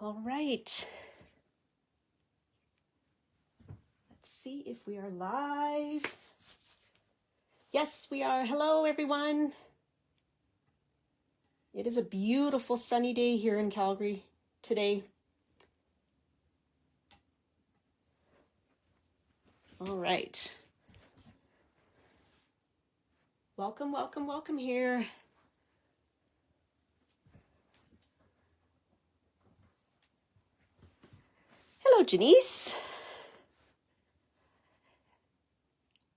All right. Let's see if we are live. Yes, we are. Hello, everyone. It is a beautiful sunny day here in Calgary today. All right. Welcome, welcome, welcome here. Hello, Janice.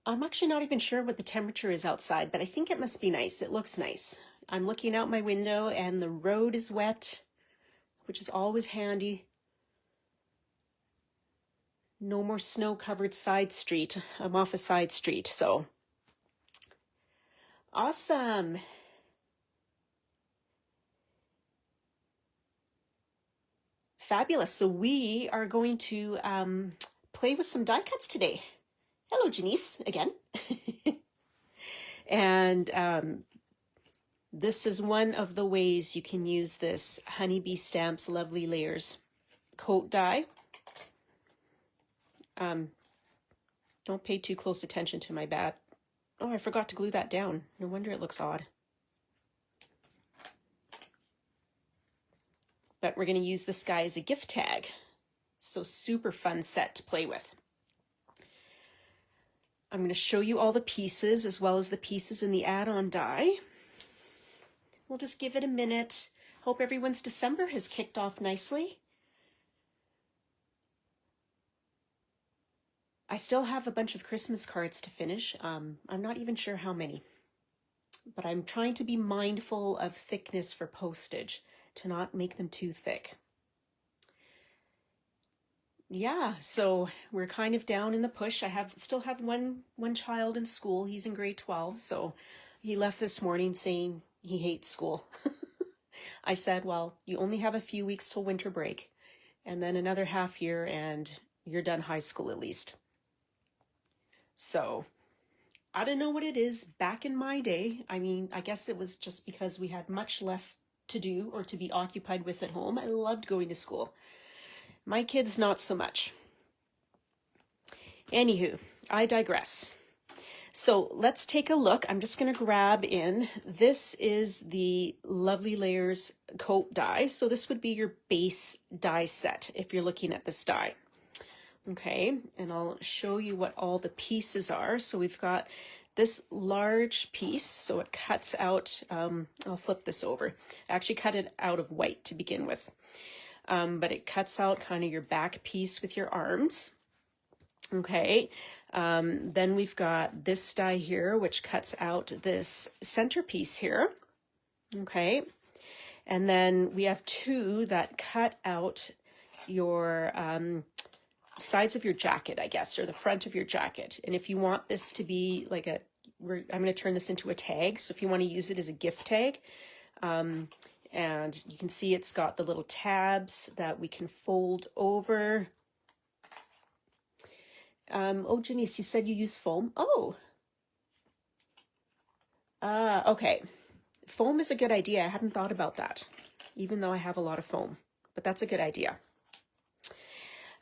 I'm actually not even sure what the temperature is outside, but I think it must be nice. It looks nice. I'm looking out my window and the road is wet, which is always handy. No more snow-covered side street. I'm off a side street, so. Awesome. Fabulous. So we are going to play with some die cuts today. Hello, Janice, again. And this is one of the ways you can use this Honeybee Stamps Lovely Layers coat die. Don't pay too close attention to my bat. Oh, I forgot to glue that down. No wonder it looks odd. But we're going to use this guy as a gift tag. So super fun set to play with. I'm going to show you all the pieces as well as the pieces in the add-on die. We'll just give it a minute. Hope everyone's December has kicked off nicely. I still have a bunch of Christmas cards to finish. I'm not even sure how many, but I'm trying to be mindful of thickness for postage to not make them too thick. Yeah, so we're kind of down in the push. I still have one child in school. He's in grade 12, so he left this morning saying he hates school. I said, well, you only have a few weeks till winter break, and then another half year, and you're done high school at least. So I don't know what it is. Back in my day, I mean, I guess it was just because we had much less to do or to be occupied with at home. I loved going to school. My kids, not so much. Anywho, I digress. So let's take a look. I'm just going to grab in. This is the Lovely Layers coat die. So this would be your base die set if you're looking at this die. Okay, and I'll show you what all the pieces are. So we've got this large piece, so it cuts out, I'll flip this over. I actually cut it out of white to begin with. But it cuts out kind of your back piece with your arms. Okay, then we've got this die here, which cuts out this centerpiece here. Okay, and then we have two that cut out your sides of your jacket, I guess, or the front of your jacket. And if you want this to be like I'm going to turn this into a tag. So if you want to use it as a gift tag, and you can see it's got the little tabs that we can fold over. Oh, Janice, you said you use foam. Oh, okay. Foam is a good idea. I hadn't thought about that, even though I have a lot of foam, but that's a good idea.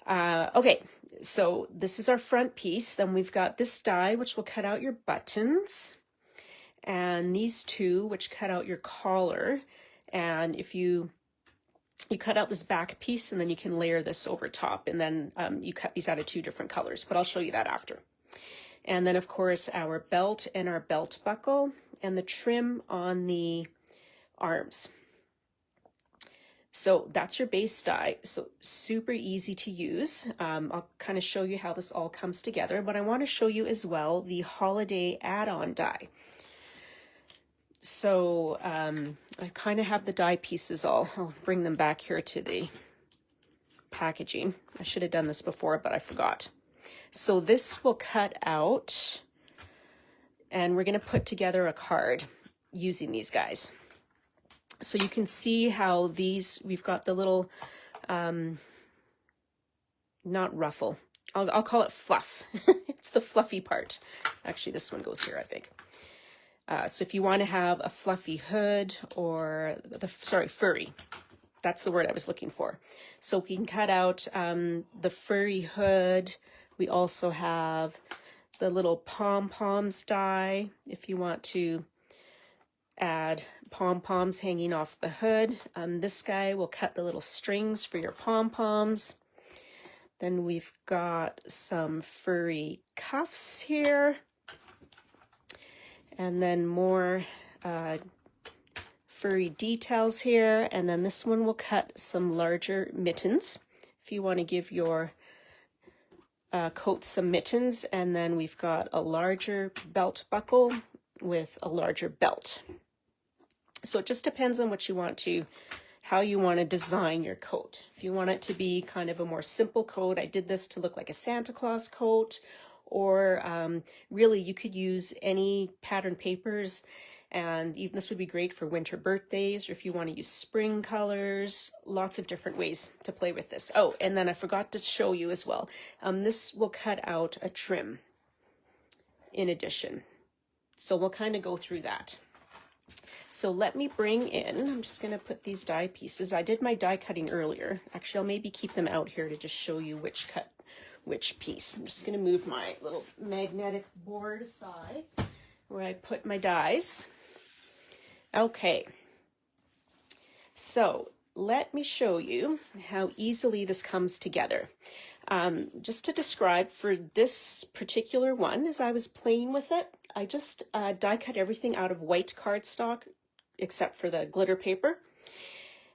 Okay, so this is our front piece. Then we've got this die, which will cut out your buttons, and these two, which cut out your collar. And if you cut out this back piece, and then you can layer this over top, and then you cut these out of two different colors, but I'll show you that after. And then, of course, our belt and our belt buckle, and the trim on the arms. So that's your base die. So super easy to use. I'll kind of show you how this all comes together, but I want to show you as well the holiday add-on die. So I kind of have the die pieces I'll bring them back here to the packaging. I should have done this before, but I forgot. So this will cut out, and we're going to put together a card using these guys. So you can see how we've got the little, not ruffle, I'll call it fluff. It's the fluffy part. Actually, this one goes here, I think. So if you want to have a fluffy hood or furry. That's the word I was looking for. So we can cut out the furry hood. We also have the little pom-poms die if you want to add pom-poms hanging off the hood. This guy will cut the little strings for your pom-poms. Then we've got some furry cuffs here. And then more furry details here. And then this one will cut some larger mittens if you want to give your coat some mittens. And then we've got a larger belt buckle with a larger belt. So it just depends on what you want to, how you want to design your coat. If you want it to be kind of a more simple coat, I did this to look like a Santa Claus coat, or really you could use any pattern papers, and even this would be great for winter birthdays, or if you want to use spring colors, lots of different ways to play with this. Oh, and then I forgot to show you as well. This will cut out a trim in addition. So we'll kind of go through that. So let me bring in, I'm just going to put these die pieces. I did my die cutting earlier. Actually, I'll maybe keep them out here to just show you which piece. I'm just going to move my little magnetic board aside where I put my dies. Okay. So let me show you how easily this comes together. Just to describe for this particular one, as I was playing with it, I just die cut everything out of white cardstock except for the glitter paper.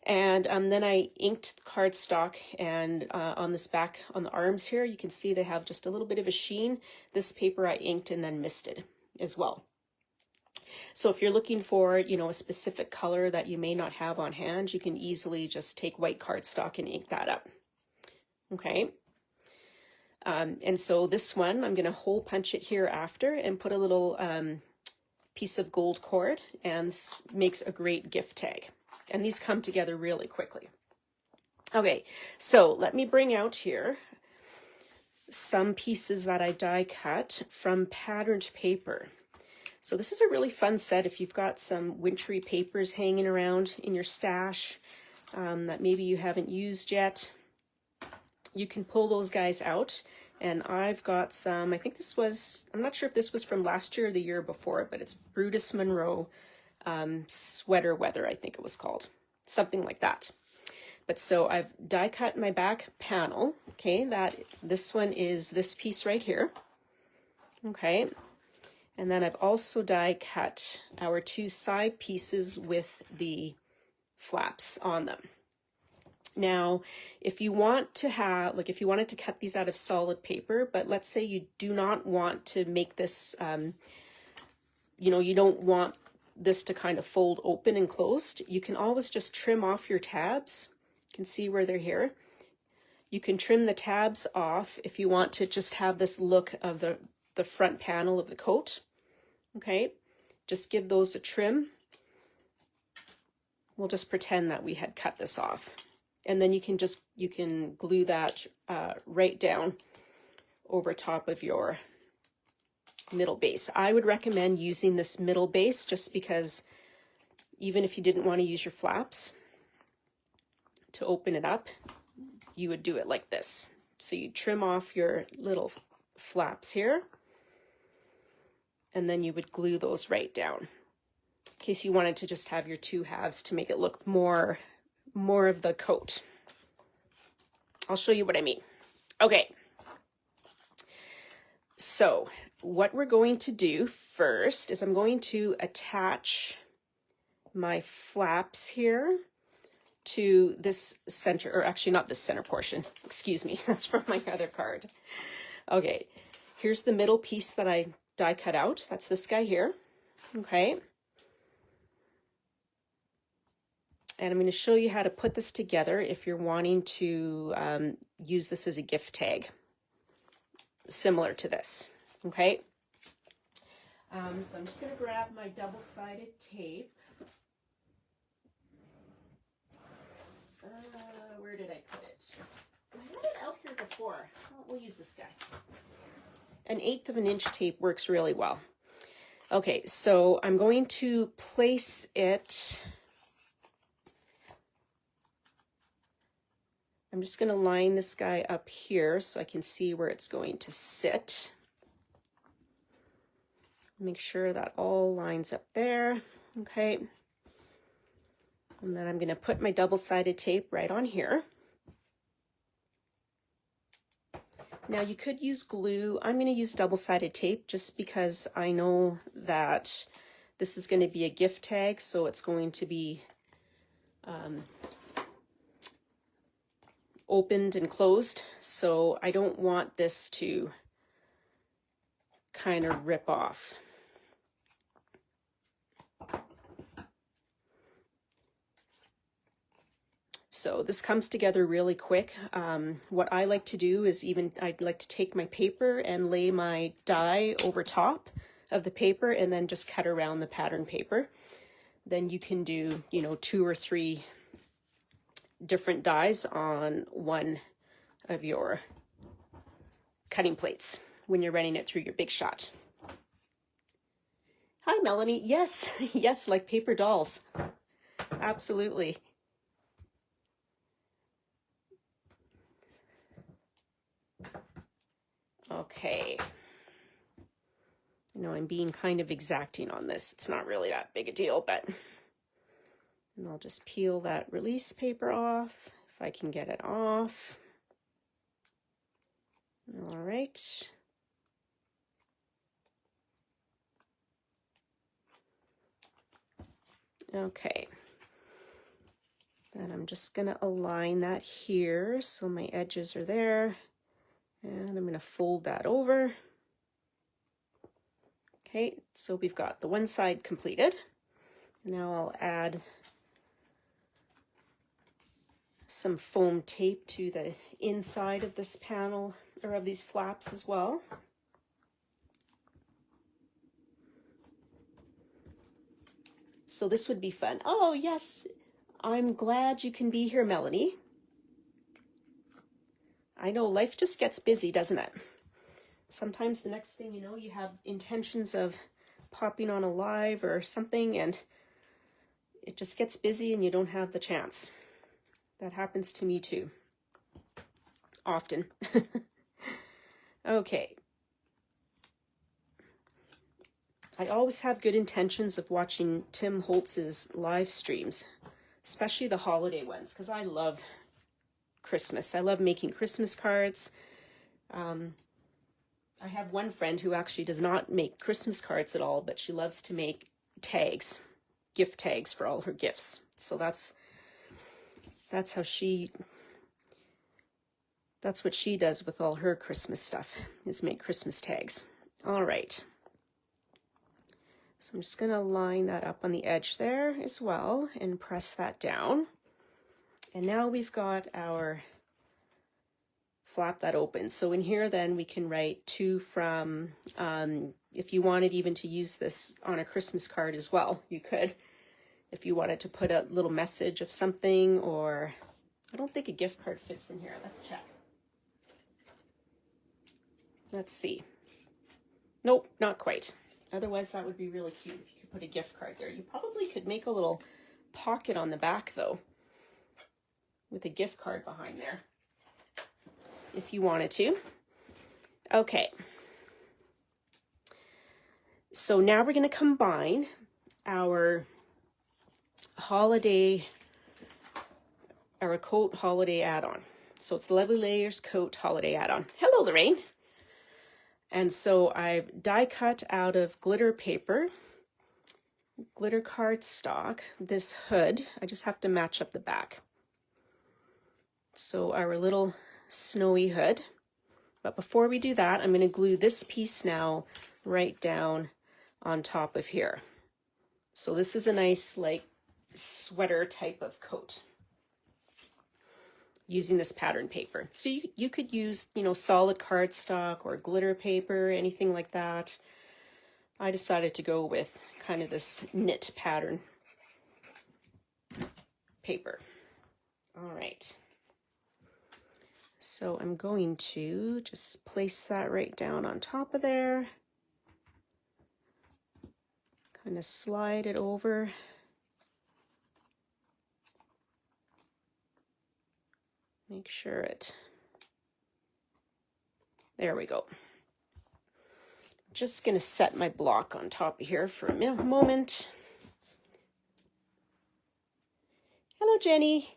And then I inked the cardstock, and on this back, on the arms here, you can see they have just a little bit of a sheen. This paper I inked and then misted as well. So if you're looking for, you know, a specific color that you may not have on hand, you can easily just take white cardstock and ink that up. Okay. And so this one, I'm going to hole punch it here after and put a little piece of gold cord, and this makes a great gift tag. And these come together really quickly. Okay, so let me bring out here some pieces that I die cut from patterned paper. So this is a really fun set if you've got some wintry papers hanging around in your stash that maybe you haven't used yet. You can pull those guys out. And I've got some, I think this was, I'm not sure if this was from last year or the year before, but it's Brutus Monroe Sweater Weather, I think it was called. Something like that. But so I've die cut my back panel. Okay, this one is this piece right here. Okay. And then I've also die cut our two side pieces with the flaps on them. Now, if you want to have, like if you wanted to cut these out of solid paper, but let's say you do not want to make this, you know, you don't want this to kind of fold open and closed, you can always just trim off your tabs. You can see where they're here. You can trim the tabs off if you want to just have this look of the front panel of the coat. Okay, just give those a trim. We'll just pretend that we had cut this off. And then you can glue that right down over top of your middle base. I would recommend using this middle base just because even if you didn't want to use your flaps to open it up, you would do it like this. So you trim off your little flaps here, and then you would glue those right down in case you wanted to just have your two halves to make it look more of the coat. I'll show you what I mean. Okay. So what we're going to do first is I'm going to attach my flaps here to this center, or actually not this center portion, excuse me, that's from my other card. Okay, here's the middle piece that I die cut out. That's this guy here. Okay. And I'm going to show you how to put this together if you're wanting to use this as a gift tag, similar to this, okay? So I'm just going to grab my double-sided tape. Where did I put it? I had it out here before. Well, we'll use this guy. 1/8 of an inch tape works really well. Okay, so I'm going to place it I'm just going to line this guy up here so I can see where it's going to sit. Make sure that all lines up there. Okay. And then I'm going to put my double-sided tape right on here. Now you could use glue. I'm going to use double-sided tape just because I know that this is going to be a gift tag, so it's going to be opened and closed. So I don't want this to kind of rip off. So this comes together really quick. What I like to do is I'd like to take my paper and lay my die over top of the paper and then just cut around the pattern paper. Then you can do, 2 or 3 different dies on one of your cutting plates when you're running it through your Big Shot. Hi, Melanie. Yes, yes, like paper dolls. Absolutely. Okay. I'm being kind of exacting on this. It's not really that big a deal, but and I'll just peel that release paper off if I can get it off. All right. Okay. Then I'm just going to align that here so my edges are there. And I'm going to fold that over. Okay, so we've got the one side completed. Now I'll add some foam tape to the inside of this panel, or of these flaps as well. So this would be fun. Oh yes, I'm glad you can be here, Melanie. I know life just gets busy, doesn't it? Sometimes the next thing you know, you have intentions of popping on a live or something and it just gets busy and you don't have the chance. That happens to me too. Often. Okay. I always have good intentions of watching Tim Holtz's live streams, especially the holiday ones, because I love Christmas. I love making Christmas cards. I have one friend who actually does not make Christmas cards at all, but she loves to make tags, gift tags for all her gifts. So that's what she does with all her Christmas stuff, is make Christmas tags. All right. So I'm just going to line that up on the edge there as well and press that down. And now we've got our flap that opens. So in here then we can write to from, if you wanted even to use this on a Christmas card as well, you could. If you wanted to put a little message of something, or I don't think a gift card fits in here. Let's check. Let's see. Nope, not quite. Otherwise that would be really cute if you could put a gift card there. You probably could make a little pocket on the back though, with a gift card behind there, if you wanted to. Okay. So now we're going to combine our coat holiday add-on. So it's the Lovely Layers Coat Holiday Add-on. Hello, Lorraine. And so I've die cut out of glitter paper, glitter cardstock, this hood. I just have to match up the back. So our little snowy hood. But before we do that, I'm going to glue this piece now right down on top of here. So this is a nice like sweater type of coat using this pattern paper. So you could use, solid cardstock or glitter paper, anything like that. I decided to go with kind of this knit pattern paper. All right. So I'm going to just place that right down on top of there. Kind of slide it over. Make Make sure there we go. Just gonna set my block on top of here for a moment. Hello, Jenny.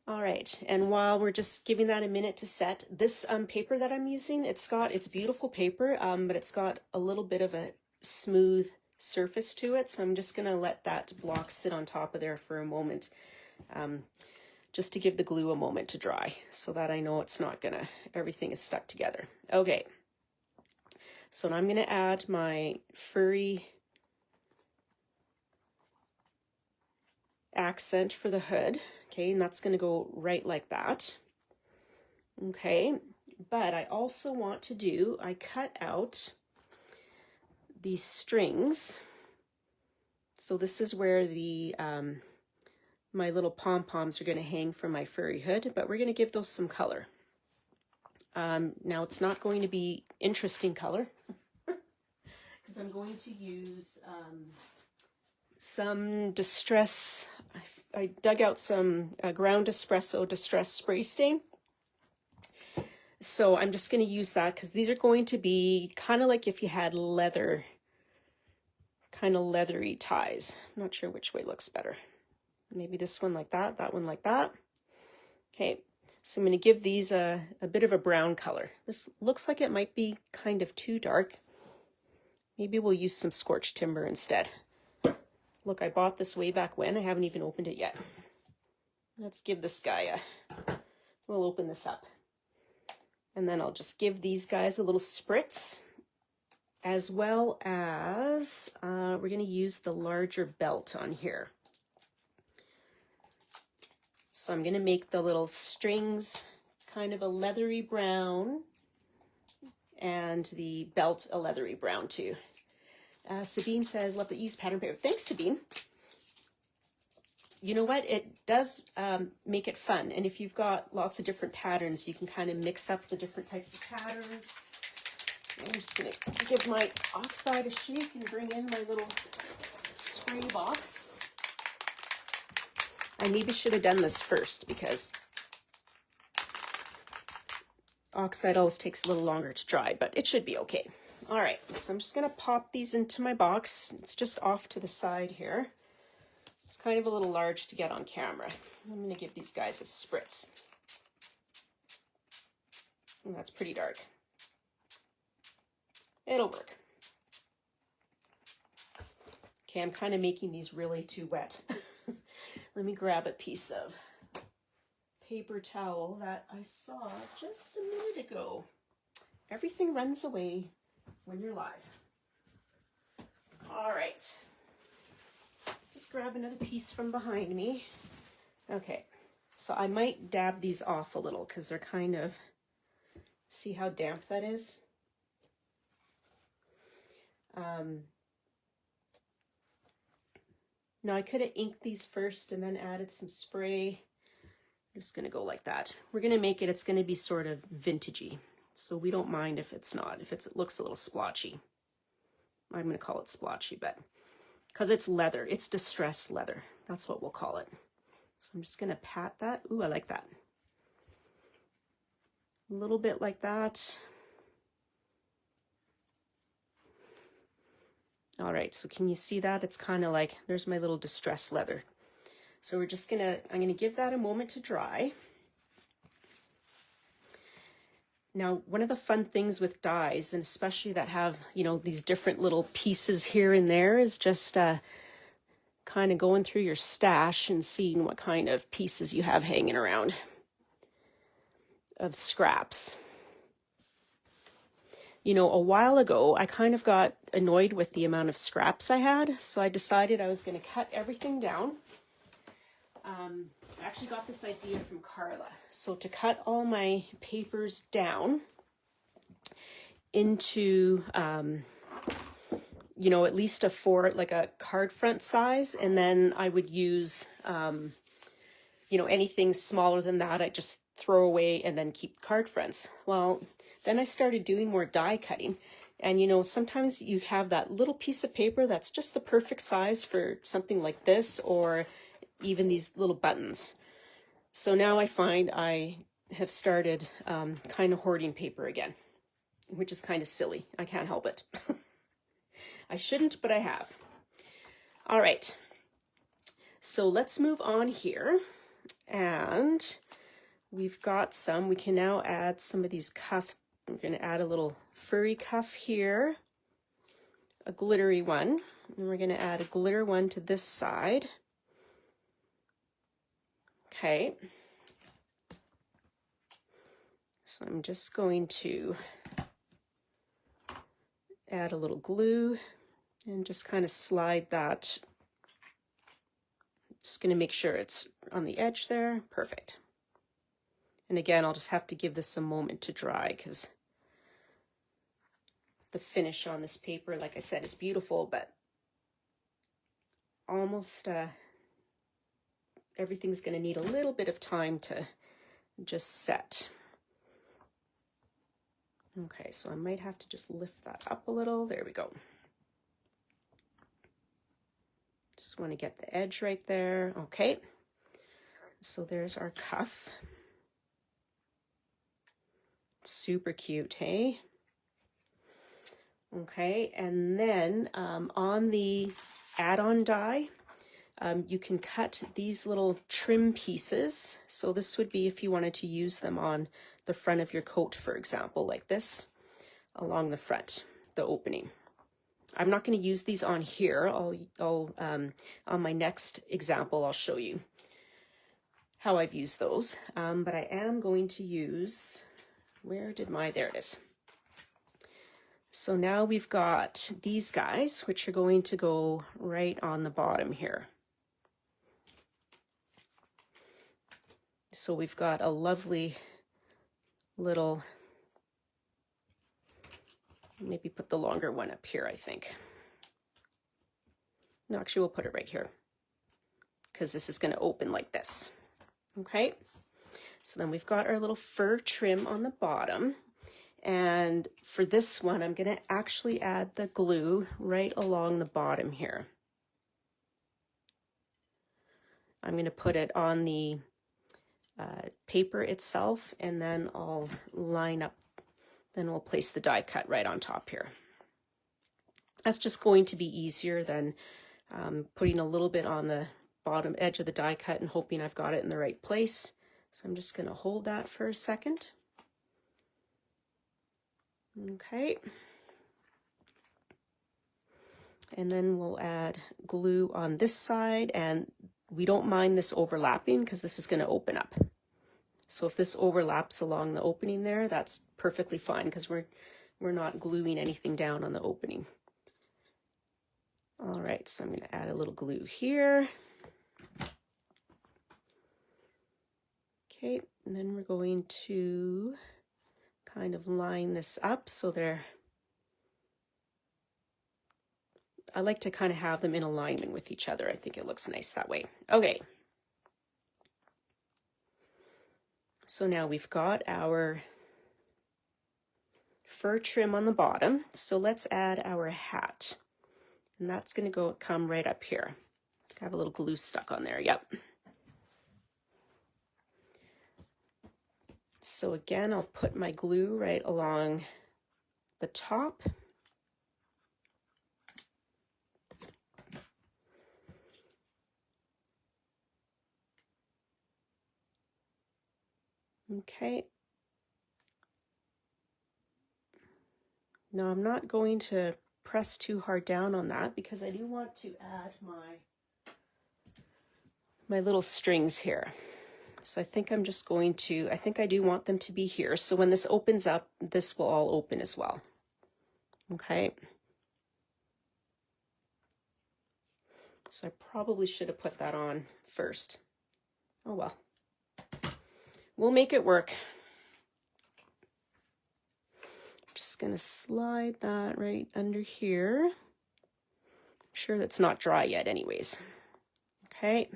All right, and while we're just giving that a minute to set, this paper that I'm using, it's beautiful paper, but it's got a little bit of a smooth surface to it, so I'm just gonna let that block sit on top of there for a moment, just to give the glue a moment to dry, so that I know it's not gonna, everything is stuck together. Okay, so now I'm gonna add my furry accent for the hood. Okay, and that's going to go right like that. Okay, but I also want to do, I cut out these strings. So this is where the my little pom-poms are going to hang from my furry hood, but we're going to give those some color. Now it's not going to be interesting color because I'm going to use some distress. I dug out some ground espresso distress spray stain. So I'm just going to use that because these are going to be kind of like if you had leather, kind of leathery ties. I'm not sure which way looks better. Maybe this one like that one like that. Okay, so I'm going to give these a bit of a brown color. This looks like it might be kind of too dark. Maybe we'll use some scorched timber instead. Look, I bought this way back when. I haven't even opened it yet. Let's give this guy we'll open this up. And then I'll just give these guys a little spritz, as well as we're going to use the larger belt on here. So I'm going to make the little strings kind of a leathery brown and the belt a leathery brown too. Sabine says, love that you use pattern paper. Thanks, Sabine. You know what? It does make it fun. And if you've got lots of different patterns, you can kind of mix up the different types of patterns. I'm just going to give my oxide a shake and bring in my little spray box. I maybe should have done this first because oxide always takes a little longer to dry, but it should be okay. All right, so I'm just going to pop these into my box. It's just off to the side here. It's kind of a little large to get on camera. I'm going to give these guys a spritz. And that's pretty dark. It'll work. Okay, I'm kind of making these really too wet. Let me grab a piece of paper towel that I saw just a minute ago. Everything runs away when you're live. All right. Just grab another piece from behind me. Okay, so I might dab these off a little because they're kind of, see how damp that is? Now I could have inked these first and then added some spray. I'm just gonna go like that. We're gonna make it, it's gonna be sort of vintagey. So we don't mind if it's not, if it looks a little splotchy. I'm gonna call it splotchy, but because it's leather, it's distressed leather. That's what we'll call it. So I'm just gonna pat that. Ooh, I like that. A little bit like that. All right, so can you see that? It's kind of like, there's my little distressed leather. So we're just gonna, I'm gonna give that a moment to dry. Now, one of the fun things with dies, and especially that have, you know, these different little pieces here and there, is just kind of going through your stash and seeing what kind of pieces you have hanging around of scraps. You know, a while ago, I kind of got annoyed with the amount of scraps I had, so I decided I was going to cut everything down. I actually got this idea from Carla. So to cut all my papers down into, you know, at least like a card front size, and then I would use, you know, anything smaller than that, I just throw away and then keep card fronts. Well, then I started doing more die cutting. And, you know, sometimes you have that little piece of paper that's just the perfect size for something like this, or even these little buttons. So now I find I have started kind of hoarding paper again, which is kind of silly. I can't help it. I shouldn't, but I have. All right. So let's move on here. And we've got some, we can now add some of these cuffs. I'm going to add a little furry cuff here, a glittery one, and we're going to add a glitter one to this side. Okay. So I'm just going to add a little glue and just kind of slide that. Just going to make sure it's on the edge there. Perfect. And again, I'll just have to give this a moment to dry because the finish on this paper, like I said, is beautiful, but almost everything's going to need a little bit of time to just set. Okay, so I might have to just lift that up a little. There we go. Just want to get the edge right there. Okay, so there's our cuff. Super cute, hey? Okay, and then on the add-on die, you can cut these little trim pieces. So this would be if you wanted to use them on the front of your coat, for example, like this, along the front, the opening. I'm not going to use these on here. I'll on my next example, I'll show you how I've used those. But I am going to use, there it is. So now we've got these guys, which are going to go right on the bottom here. So we've got a lovely little, maybe put the longer one up here, I think. No, actually we'll put it right here because this is going to open like this. Okay, so then we've got our little fur trim on the bottom. And for this one, I'm going to actually add the glue right along the bottom here. I'm going to put it on the paper itself, and then I'll line up, then we'll place the die cut right on top here. That's just going to be easier than putting a little bit on the bottom edge of the die cut and hoping I've got it in the right place. So I'm just going to hold that for a second. Okay. And then we'll add glue on this side, and we don't mind this overlapping because this is going to open up. So if this overlaps along the opening there, that's perfectly fine because we're not gluing anything down on the opening. All right, so I'm going to add a little glue here. Okay, and then we're going to kind of line this up so I like to kind of have them in alignment with each other. I think it looks nice that way. Okay. So now we've got our fur trim on the bottom. So let's add our hat. And that's going to come right up here. I have a little glue stuck on there. Yep. So again, I'll put my glue right along the top. Okay. Now I'm not going to press too hard down on that because I do want to add my little strings here. So I think I'm just going to, I think I do want them to be here. So when this opens up, this will all open as well. Okay. So I probably should have put that on first. Oh well. We'll make it work. Just going to slide that right under here. I'm sure that's not dry yet anyways. Okay.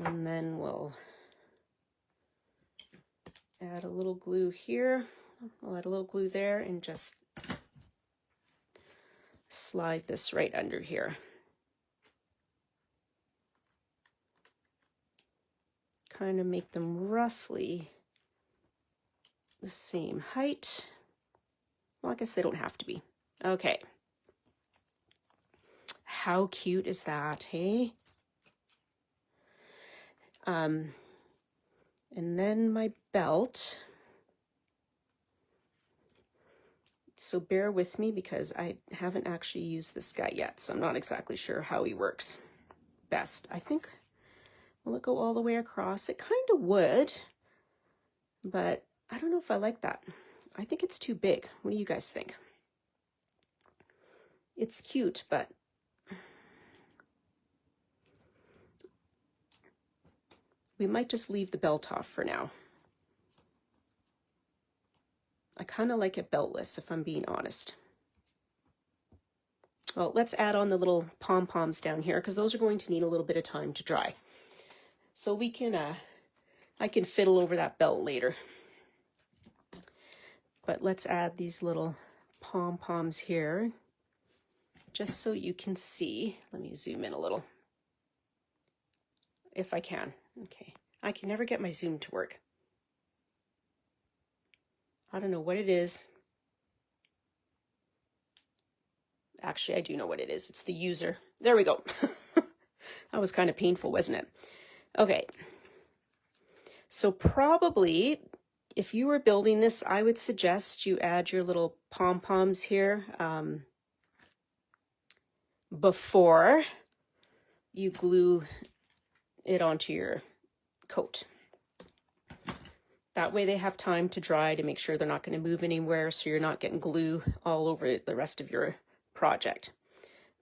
And then we'll add a little glue here. I'll add a little glue there and just slide this right under here. kind of make them roughly the same height. Well, I guess they don't have to be. Okay. How cute is that, hey? And then my belt. So bear with me because I haven't actually used this guy yet, so I'm not exactly sure how he works best. I think, will it go all the way across? It kind of would, but I don't know if I like that. I think it's too big. What do you guys think? It's cute, but we might just leave the belt off for now. I kind of like it beltless, if I'm being honest. Well, let's add on the little pom-poms down here because those are going to need a little bit of time to dry. So we can, I can fiddle over that belt later. But let's add these little pom-poms here just so you can see. Let me zoom in a little. If I can. Okay. I can never get my zoom to work. I don't know what it is. Actually, I do know what it is. It's the user. There we go. That was kind of painful, wasn't it? Okay. So probably, if you were building this, I would suggest you add your little pom-poms here before you glue it onto your coat. That way they have time to dry to make sure they're not going to move anywhere, so you're not getting glue all over the rest of your project.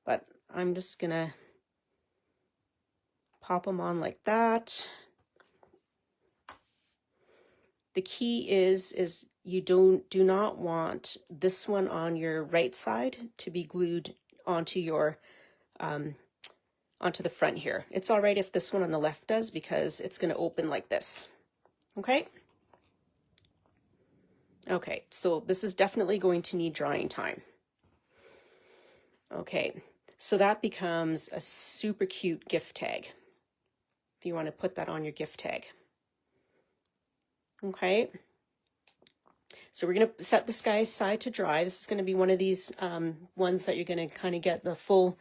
But I'm just going to pop them on like that. The key is you do not want this one on your right side to be glued onto your onto the front here. It's all right if this one on the left does because it's going to open like this. Okay? Okay, so this is definitely going to need drying time. Okay, so that becomes a super cute gift tag. If you want to put that on your gift tag. Okay, so we're going to set this guy aside to dry. This is going to be one of these ones that you're going to kind of get the full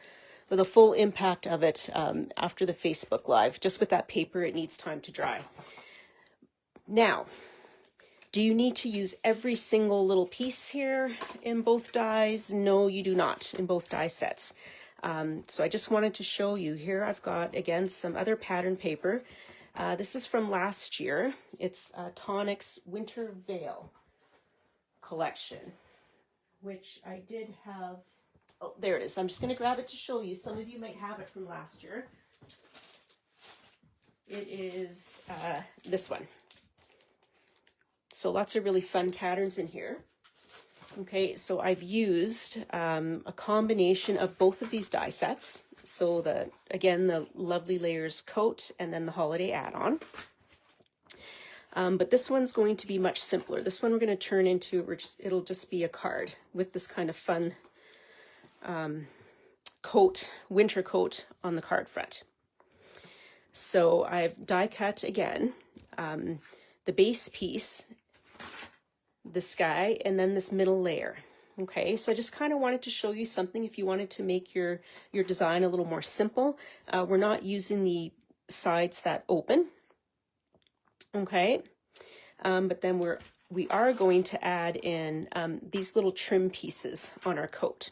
impact of it after the Facebook Live. Just with that paper, it needs time to dry. Now, do you need to use every single little piece here in both dies? No, you do not in both die sets. So I just wanted to show you here. I've got, again, some other pattern paper. This is from last year. It's Tonic's Winter Veil collection, which I did have. Oh, there it is. I'm just going to grab it to show you. Some of you might have it from last year. It is this one. So lots of really fun patterns in here. Okay, so I've used a combination of both of these die sets. So again, the Lovely Layers coat and then the holiday add-on. But this one's going to be much simpler. This one we're going to turn into, it'll just be a card with this kind of fun winter coat on the card front. So I've die cut again, the base piece, the sky, and then this middle layer. Okay, so I just kind of wanted to show you something if you wanted to make your design a little more simple. We're not using the sides that open. Okay, but then we are going to add in these little trim pieces on our coat.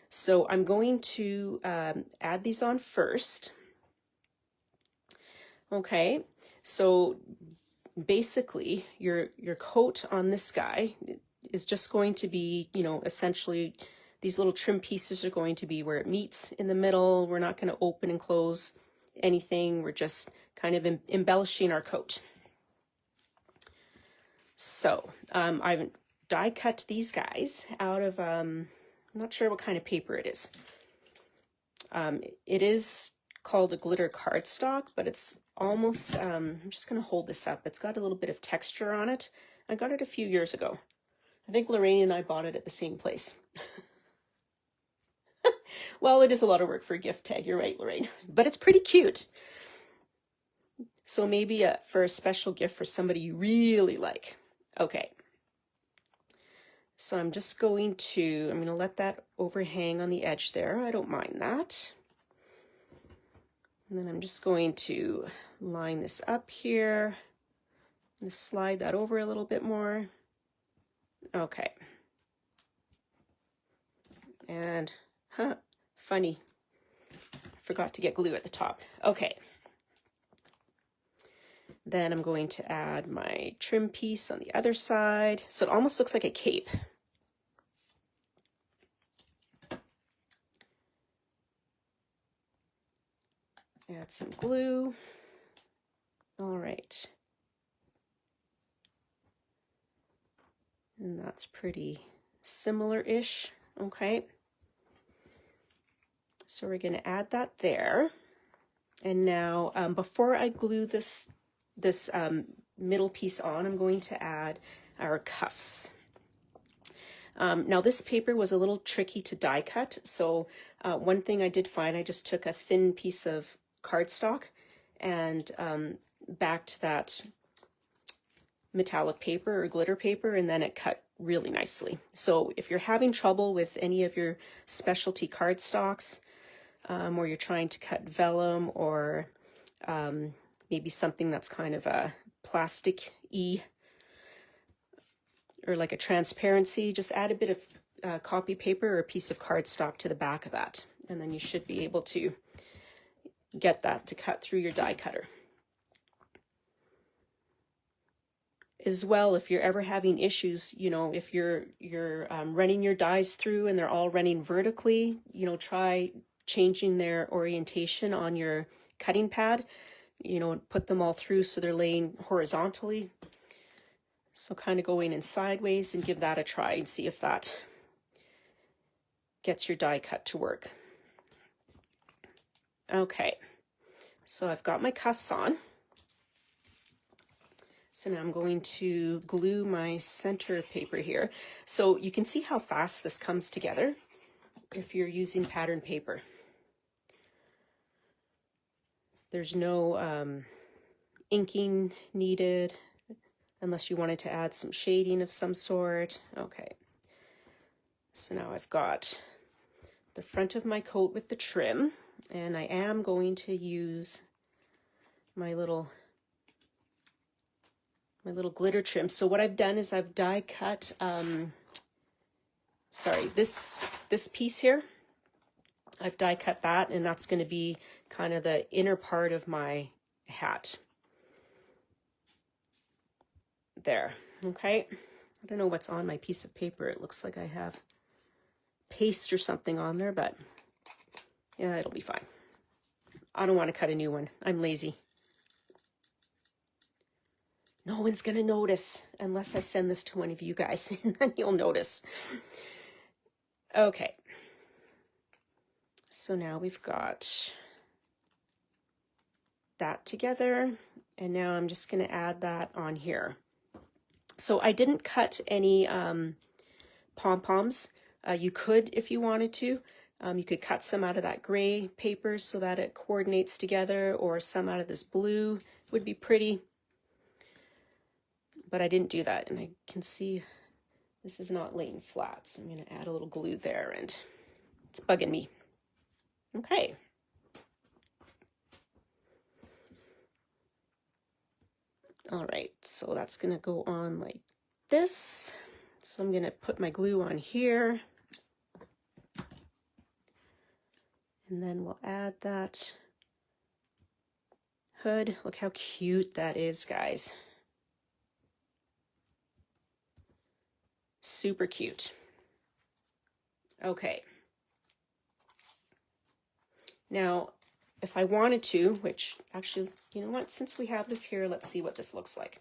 So I'm going to add these on first. Okay, so basically your coat on this guy is just going to be, you know, essentially these little trim pieces are going to be where it meets in the middle. We're not going to open and close anything. We're just kind of embellishing our coat. So I've die cut these guys out of, I'm not sure what kind of paper it is. It is called a glitter cardstock, but it's almost, I'm just going to hold this up. It's got a little bit of texture on it. I got it a few years ago. I think Lorraine and I bought it at the same place. Well, it is a lot of work for a gift tag. You're right, Lorraine, but it's pretty cute. So maybe for a special gift for somebody you really like. Okay. So I'm going to let that overhang on the edge there. I don't mind that. And then I'm just going to line this up here and slide that over a little bit more. Okay. And, funny, I forgot to get glue at the top. Okay. Then I'm going to add my trim piece on the other side. So it almost looks like a cape. Add some glue. All right. And that's pretty similar-ish. Okay. So we're going to add that there. And now, before I glue this middle piece on, I'm going to add our cuffs. Now this paper was a little tricky to die cut, so one thing I did find, I just took a thin piece of cardstock and backed that metallic paper or glitter paper, and then it cut really nicely. So if you're having trouble with any of your specialty cardstocks, or you're trying to cut vellum, or maybe something that's kind of a plastic-y or like a transparency, just add a bit of copy paper or a piece of cardstock to the back of that, and then you should be able to get that to cut through your die cutter. As well, if you're ever having issues, if you're running your dies through and they're all running vertically, try changing their orientation on your cutting pad, put them all through so they're laying horizontally. So kind of going in sideways, and give that a try and see if that gets your die cut to work. Okay, so I've got my cuffs on. So now I'm going to glue my center paper here. So you can see how fast this comes together if you're using pattern paper. There's no inking needed unless you wanted to add some shading of some sort. Okay, so now I've got the front of my coat with the trim, and I am going to use my little glitter trim. So what I've done is I've die cut, this piece here, I've die cut that, and that's going to be kind of the inner part of my hat. There, okay. I don't know what's on my piece of paper. It looks like I have paste or something on there, but yeah, it'll be fine. I don't want to cut a new one. I'm lazy. No one's going to notice unless I send this to one of you guys, and then you'll notice. Okay. So now we've got that together, and now I'm just going to add that on here. So I didn't cut any pom-poms. You could if you wanted to. You could cut some out of that gray paper so that it coordinates together, or some out of this blue would be pretty. But I didn't do that, and I can see this is not laying flat, so I'm going to add a little glue there, and it's bugging me. Okay. All right, so that's going to go on like this. So I'm going to put my glue on here, and then we'll add that hood. Look how cute that is, guys. Super cute. Okay. Now, if I wanted to, which actually, you know what, since we have this here, let's see what this looks like.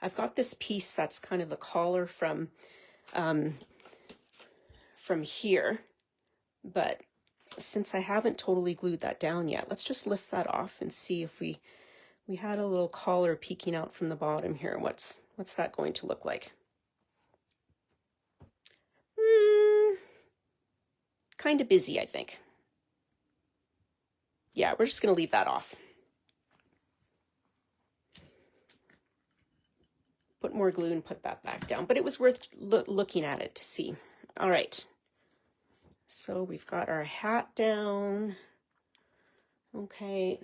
I've got this piece that's kind of the collar from here, but since I haven't totally glued that down yet, let's just lift that off and see if we had a little collar peeking out from the bottom here. What's that going to look like? Kind of busy, I think. Yeah, we're just going to leave that off. put more glue and put that back down, but it was worth looking at it to see. All right. So we've got our hat down. Okay.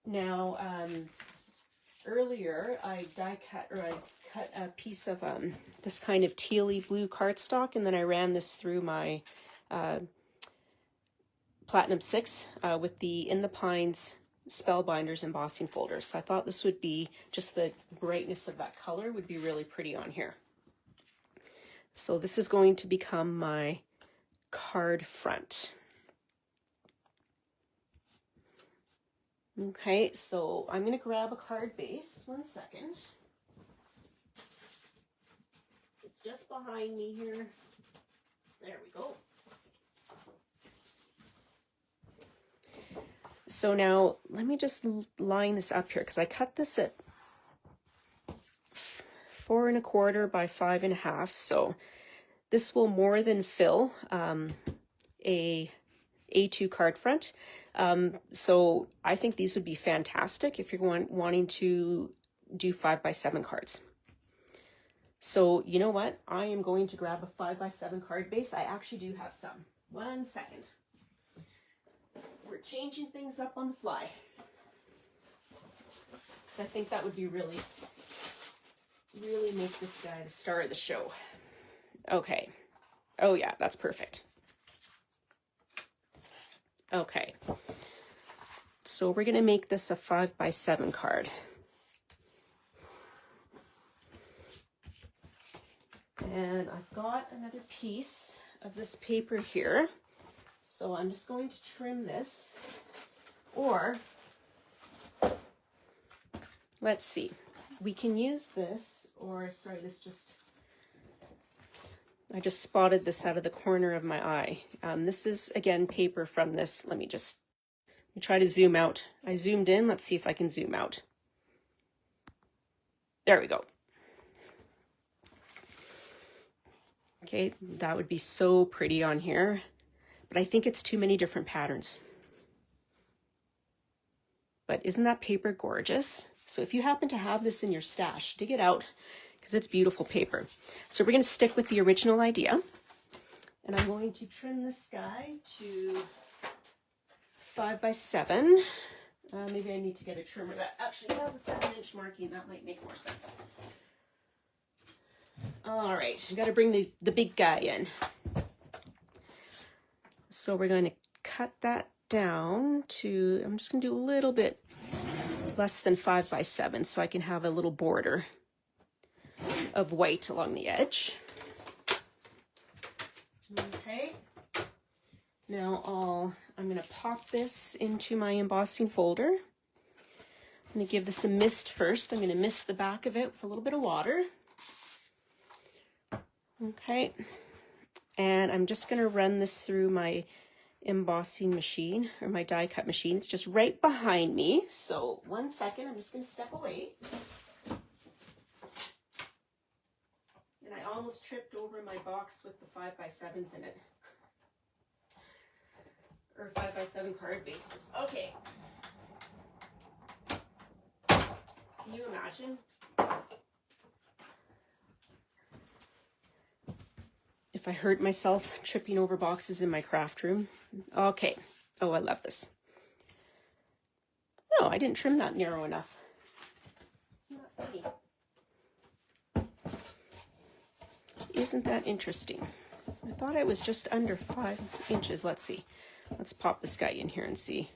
Now, earlier I cut a piece of this kind of tealy blue cardstock, and then I ran this through my Platinum 6 with the In the Pines Spellbinders embossing folder. So I thought this would be, just the brightness of that color would be really pretty on here. So this is going to become my card front. Okay, so I'm going to grab a card base. 1 second. It's just behind me here. There we go. So now let me just line this up here, because I cut this at 4 1/4 by 5 1/2. So this will more than fill a A2 card front. So I think these would be fantastic if you're wanting to do 5 by 7 cards. So you know what? I am going to grab a 5 by 7 card base. I actually do have some. 1 second. We're changing things up on the fly, because I think that would be really make this guy the star of the show. Okay. Oh yeah, that's perfect. Okay. So we're going to make this a 5 by 7 card. And I've got another piece of this paper here. So I'm just going to trim this, or let's see, we can use this, or sorry, I just spotted this out of the corner of my eye. This is, again, paper from this. Let me try to zoom out. I zoomed in. Let's see if I can zoom out. There we go. Okay, that would be so pretty on here, but I think it's too many different patterns. But isn't that paper gorgeous? So if you happen to have this in your stash, dig it out, because it's beautiful paper. So we're going to stick with the original idea, and I'm going to trim this guy to 5 by 7. Maybe I need to get a trimmer that actually has a 7-inch marking. That might make more sense. All right, I got to bring the big guy in. So we're going to cut that down to, I'm just going to do a little bit less than 5 by 7 so I can have a little border of white along the edge. Okay. Now I'm going to pop this into my embossing folder. I'm going to give this a mist first. I'm going to mist the back of it with a little bit of water. Okay. And I'm just going to run this through my embossing machine, or my die cut machine. It's just right behind me. So 1 second, I'm just going to step away. And I almost tripped over my box with the 5 by 7s in it. Or 5 by 7 card bases. Okay. Can you imagine? If I hurt myself tripping over boxes in my craft room. Okay. Oh, I love this. No, I didn't trim that narrow enough. Isn't that funny? Isn't that interesting? I thought I was just under 5 inches. Let's see. Let's pop this guy in here and see.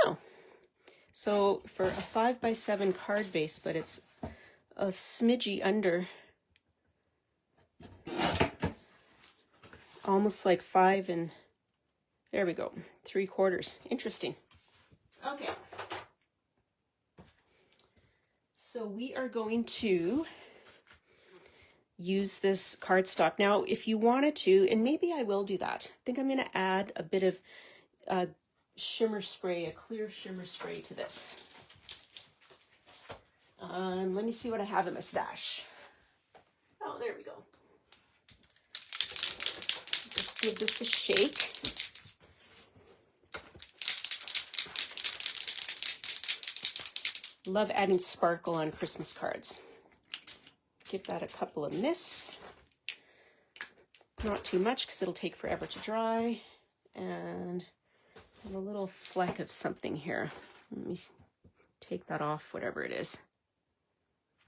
Oh. So for a 5 by 7 card base, but it's a smidgy under, almost like 5 and there we go, 3/4. Interesting. Okay. So we are going to use this cardstock. Now, if you wanted to, and maybe I will do that, I think I'm going to add a bit of shimmer spray, a clear shimmer spray to this. Let me see what I have in my stash. Oh, there we go. Just give this a shake. Love adding sparkle on Christmas cards. Give that a couple of miss. Not too much because it'll take forever to dry. And a little fleck of something here. Let me take that off, whatever it is.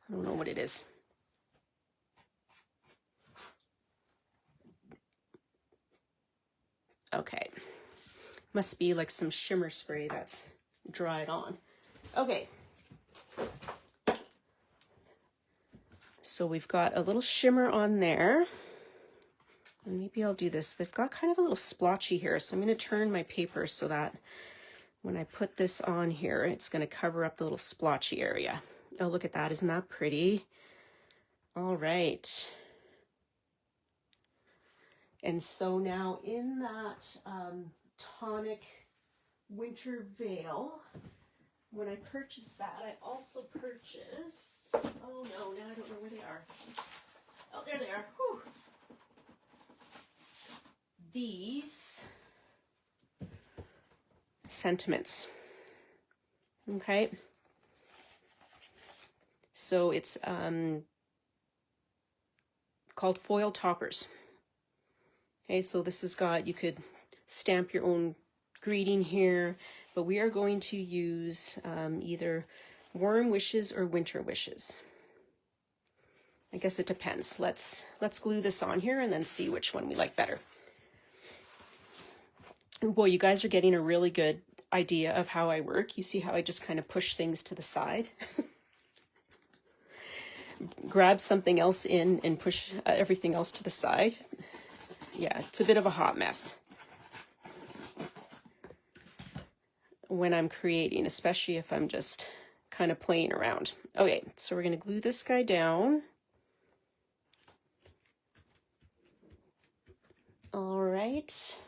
I don't know what it is. Okay. Must be like some shimmer spray that's dried on. Okay. So we've got a little shimmer on there. And maybe I'll do this. They've got kind of a little splotchy here, so I'm going to turn my paper so that when I put this on here, it's going to cover up the little splotchy area. Oh, look at that. Isn't that pretty? All right. And so now in that tonic winter veil, when I purchased that, I also purchased, oh no, now I don't know where they are. Oh, there they are. Whew. These sentiments. Okay. So it's called foil toppers. Okay, so this has got, you could stamp your own greeting here, but we are going to use either warm wishes or winter wishes. I guess it depends. Let's glue this on here and then see which one we like better. Oh boy, you guys are getting a really good idea of how I work. You see how I just kind of push things to the side? Grab something else in and push everything else to the side. Yeah, it's a bit of a hot mess when I'm creating, especially if I'm just kind of playing around. Okay, so we're going to glue this guy down. All right.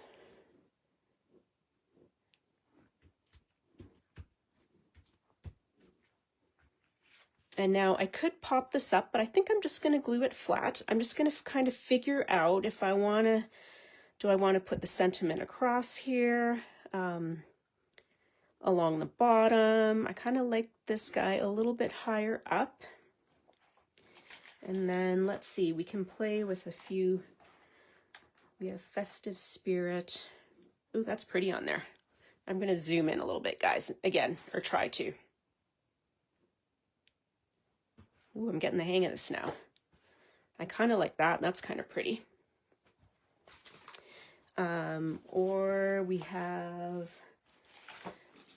And now I could pop this up, but I think I'm just going to glue it flat. I'm just going to kind of figure out if I want to, do I want to put the sentiment across here, along the bottom. I kind of like this guy a little bit higher up. And then let's see, we can play with a few. We have festive spirit. Ooh, that's pretty on there. I'm going to zoom in a little bit, guys, again, or try to. Ooh, I'm getting the hang of this now. I kind of like that. That's kind of pretty. Or we have,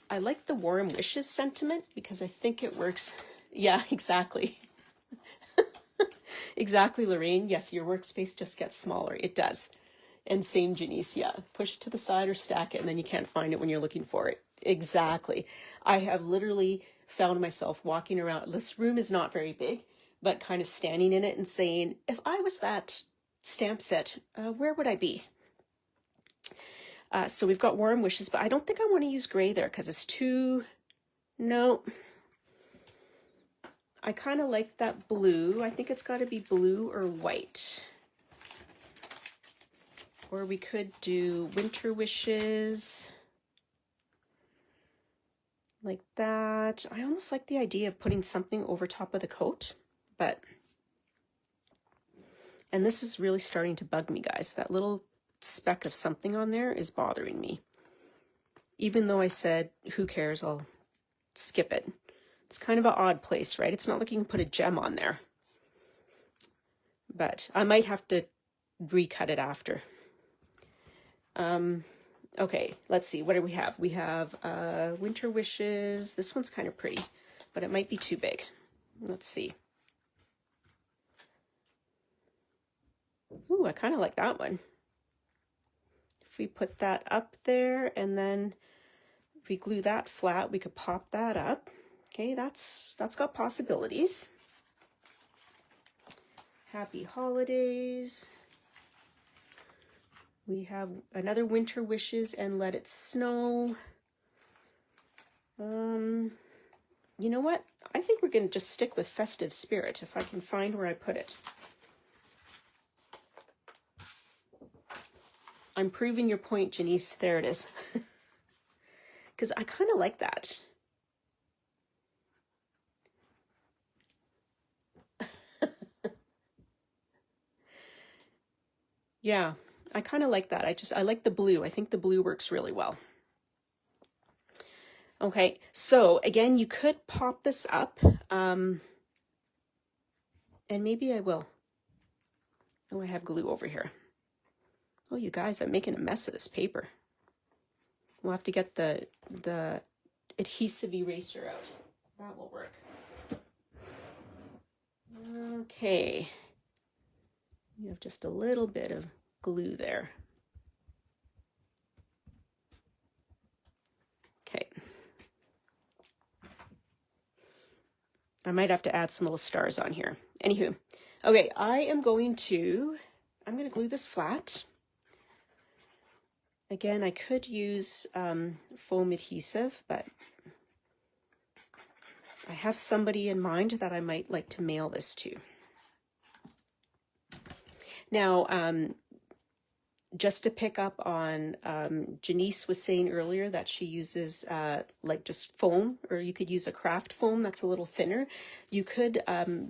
I like the warm wishes sentiment because I think it works. Yeah, exactly. Exactly, Lorraine. Yes, your workspace just gets smaller. It does. And same, Janice. Yeah, push it to the side or stack it and then you can't find it when you're looking for it. Exactly. I have literally found myself walking around. This room is not very big, but kind of standing in it and saying, if I was that stamp set, where would I be? So we've got warm wishes, but I don't think I want to use gray there because it's too, no. I kind of like that blue. I think it's got to be blue or white. Or we could do winter wishes. Like that. I almost like the idea of putting something over top of the coat, but, and this is really starting to bug me, guys. That little speck of something on there is bothering me. Even though I said, who cares, I'll skip it. It's kind of an odd place, right? It's not like you can put a gem on there. But I might have to recut it after. Okay, let's see. What do we have? We have winter wishes. This one's kind of pretty, but it might be too big. Let's see. Ooh, I kind of like that one. If we put that up there and then if we glue that flat, we could pop that up. Okay, that's got possibilities. Happy holidays. We have another winter wishes and let it snow. You know what? I think we're going to just stick with festive spirit if I can find where I put it. I'm proving your point, Janice. There it is. Because I kind of like that. Yeah, I kind of like that. I like the blue. I think the blue works really well. Okay, so again, you could pop this up, and maybe I will. Oh, I have glue over here. Oh, you guys, I'm making a mess of this paper. We'll have to get the adhesive eraser out. That will work. Okay. You have just a little bit of glue there. Okay. I might have to add some little stars on here. Anywho, okay, I'm going to glue this flat. Again, I could use foam adhesive, but I have somebody in mind that I might like to mail this to. Now, just to pick up on, Janice was saying earlier that she uses like just foam, or you could use a craft foam that's a little thinner. You could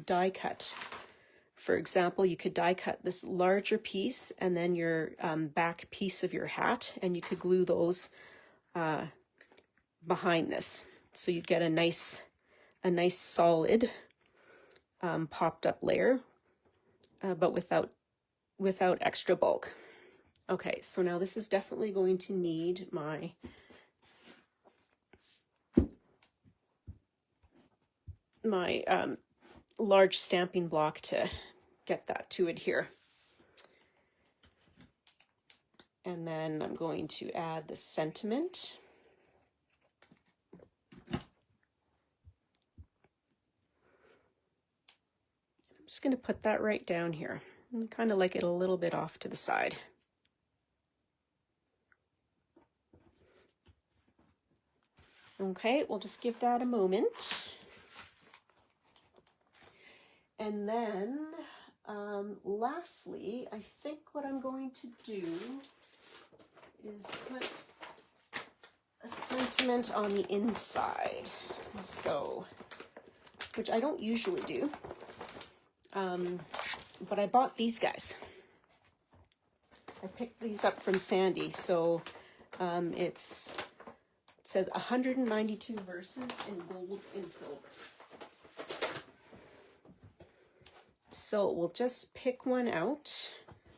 die cut. For example, you could die cut this larger piece and then your back piece of your hat, and you could glue those behind this. So you'd get a nice solid popped up layer, but without extra bulk. Okay, so now this is definitely going to need my large stamping block to get that to adhere. And then I'm going to add the sentiment. I'm just going to put that right down here. And kind of like it a little bit off to the side. Okay, we'll just give that a moment. And then, lastly, I think what I'm going to do is put a sentiment on the inside. So, which I don't usually do, but I bought these guys. I picked these up from Sandy, so it says 192 verses in gold and silver. So we'll just pick one out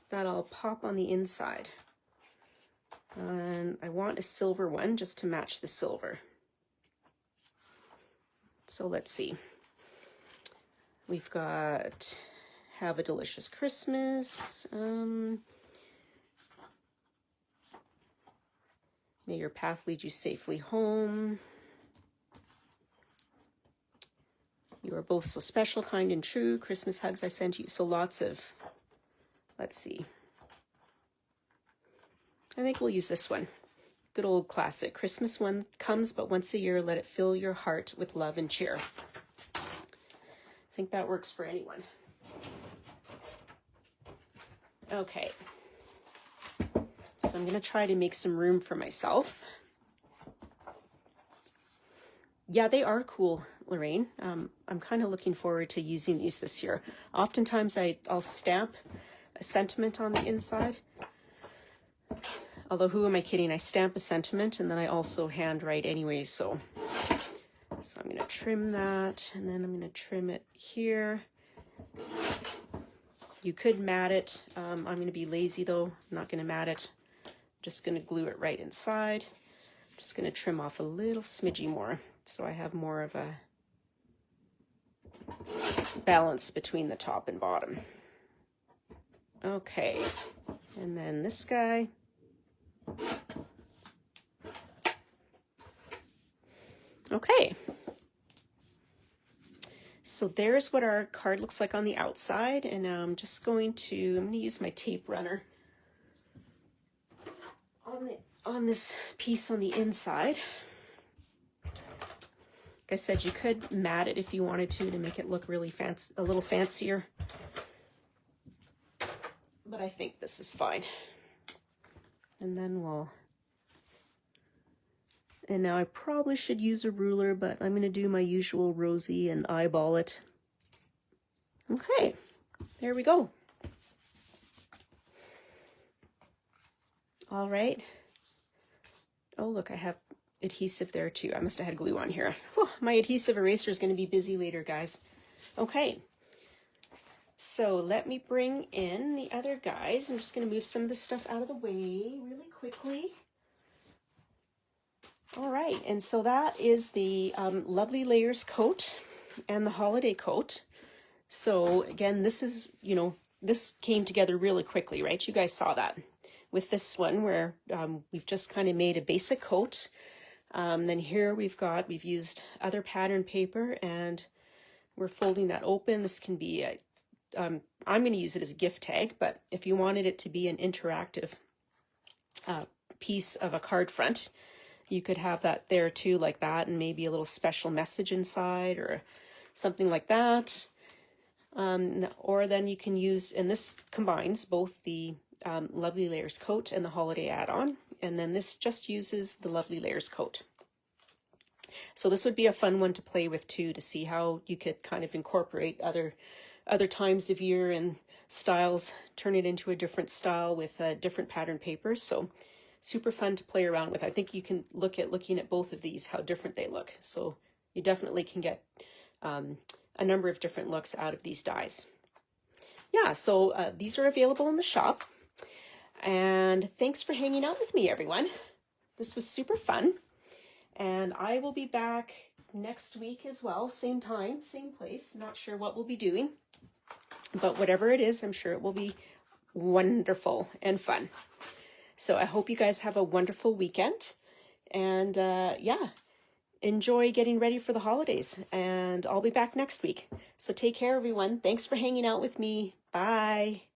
that I'll pop on the inside. And I want a silver one just to match the silver. So let's see. We've got Have a Delicious Christmas. May your path lead you safely home. You are both so special, kind, and true. Christmas hugs I send you. So lots of, let's see. I think we'll use this one. Good old classic. Christmas one comes but once a year. Let it fill your heart with love and cheer. I think that works for anyone. Okay. So I'm going to try to make some room for myself. Yeah, they are cool, Lorraine. I'm kind of looking forward to using these this year. Oftentimes I'll stamp a sentiment on the inside. Although, who am I kidding? I stamp a sentiment and then I also handwrite anyways. So I'm going to trim that, and then I'm going to trim it here. You could mat it. I'm going to be lazy though. I'm not going to mat it. Just going to glue it right inside. Just going to trim off a little smidgy more so I have more of a balance between the top and bottom. Okay, and then this guy. Okay, so there's what our card looks like on the outside, and now I'm going to use my tape runner on this piece on the inside. Like I said, you could mat it if you wanted to make it look really fancy, a little fancier, but I think this is fine. And then and now I probably should use a ruler, but I'm going to do my usual Rosie and eyeball it. Okay, there we go. All right. Oh, look, I have adhesive there too. I must have had glue on here. Whew, my adhesive eraser is going to be busy later, guys. Okay. So let me bring in the other guys. I'm just going to move some of this stuff out of the way really quickly. All right, and so that is the Lovely Layers coat and the holiday coat. So again, this is, this came together really quickly, right? You guys saw that with this one where we've just kind of made a basic coat. Then here we've used other pattern paper and we're folding that open. This can be I'm going to use it as a gift tag, but if you wanted it to be an interactive piece of a card front, you could have that there too, like that, and maybe a little special message inside or something like that. Or then you can use, and this combines both the Lovely Layers coat and the holiday add-on, and then this just uses the Lovely Layers coat. So this would be a fun one to play with too, to see how you could kind of incorporate other times of year and styles, turn it into a different style with different pattern papers. So super fun to play around with. I think you can looking at both of these, how different they look. So you definitely can get a number of different looks out of these dies. Yeah, so these are available in the shop. And thanks for hanging out with me, everyone. This was super fun. And I will be back next week as well. Same time, same place. Not sure what we'll be doing. But whatever it is, I'm sure it will be wonderful and fun. So I hope you guys have a wonderful weekend. And yeah, enjoy getting ready for the holidays. And I'll be back next week. So take care, everyone. Thanks for hanging out with me. Bye.